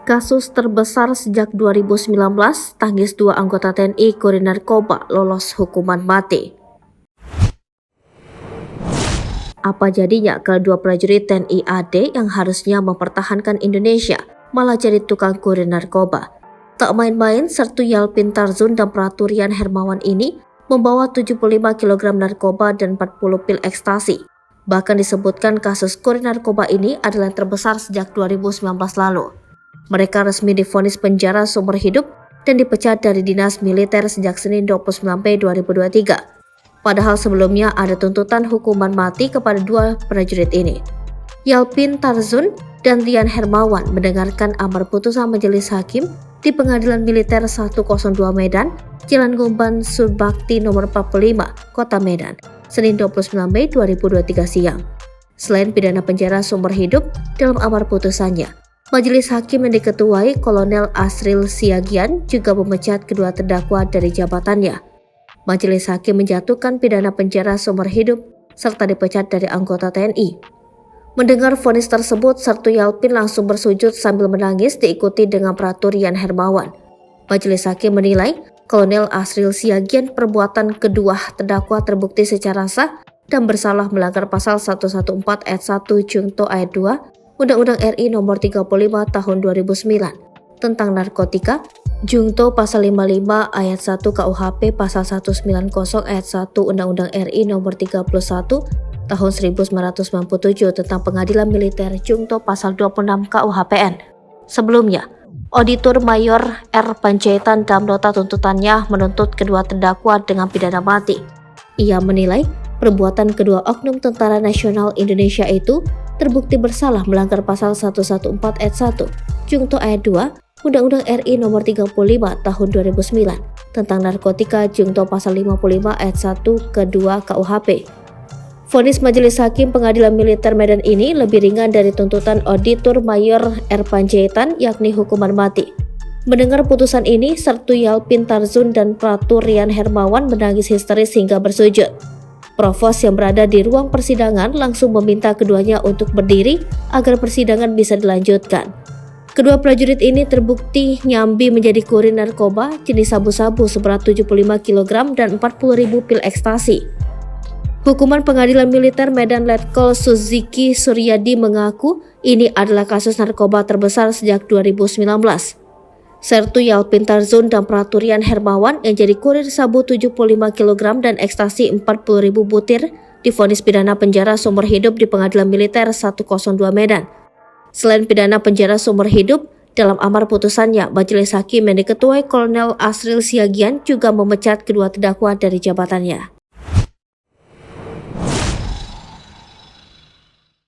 Kasus terbesar sejak 2019, tangis dua anggota TNI kurir narkoba lolos hukuman mati. Apa jadinya kedua prajurit TNI AD yang harusnya mempertahankan Indonesia malah jadi tukang kurir narkoba? Tak main-main, Sertu Yalpin Tarzun dan Praturian Hermawan ini membawa 75 kg narkoba dan 40 pil ekstasi. Bahkan disebutkan kasus kurir narkoba ini adalah yang terbesar sejak 2019 lalu. Mereka resmi divonis penjara seumur hidup dan dipecat dari dinas militer sejak Senin 29 Mei 2023. Padahal sebelumnya ada tuntutan hukuman mati kepada dua prajurit ini. Yalpin Tarzun dan Rian Hermawan mendengarkan amar putusan majelis hakim di Pengadilan Militer 102 Medan, Jalan Gomban Surbakti nomor 45, Kota Medan, Senin 29 Mei 2023 siang. Selain pidana penjara seumur hidup dalam amar putusannya, Majelis Hakim yang diketuai Kolonel Asril Siagian juga memecat kedua terdakwa dari jabatannya. Majelis Hakim menjatuhkan pidana penjara seumur hidup serta dipecat dari anggota TNI. Mendengar vonis tersebut, Sertu Yalpin langsung bersujud sambil menangis diikuti dengan Praturian Hermawan. Majelis Hakim menilai Kolonel Asril Siagian perbuatan kedua terdakwa terbukti secara sah dan bersalah melanggar pasal 114 ayat 1 Junto ayat 2 Undang-Undang RI nomor 35 tahun 2009 tentang narkotika, Junto pasal 55 ayat 1 KUHP pasal 190 ayat 1 Undang-Undang RI nomor 31 tahun 1997 tentang pengadilan militer, Junto pasal 26 KUHPN. Sebelumnya, Auditor Mayor R. Panjaitan dalam nota tuntutannya menuntut kedua terdakwa dengan pidana mati. Ia menilai perbuatan kedua oknum Tentara Nasional Indonesia itu terbukti bersalah melanggar pasal 114 ayat 1 Junto ayat 2 Undang-Undang RI nomor 35 tahun 2009 tentang narkotika, Junto pasal 55 ayat 1 kedua KUHP. Vonis Majelis Hakim Pengadilan Militer Medan ini lebih ringan dari tuntutan Auditor Mayor R. Panjaitan, yakni hukuman mati. Mendengar putusan ini, Sertu Yalpin Tarzun dan Praturian Hermawan menangis histeris hingga bersujud. Provos yang berada di ruang persidangan langsung meminta keduanya untuk berdiri agar persidangan bisa dilanjutkan. Kedua prajurit ini terbukti nyambi menjadi kurir narkoba jenis sabu-sabu seberat 75 kg dan 40.000 pil ekstasi. Hukuman Pengadilan Militer Medan Letkol Suzuki Suryadi mengaku ini adalah kasus narkoba terbesar sejak 2019. Sertu Yalpin Tarzun dan Praturian Hermawan yang jadi kurir sabu 75 kg dan ekstasi 40.000 butir divonis pidana penjara seumur hidup di Pengadilan Militer 102 Medan. Selain pidana penjara seumur hidup, dalam amar putusannya, Majelis Hakim yang diketuai Kolonel Asril Siagian juga memecat kedua terdakwa dari jabatannya.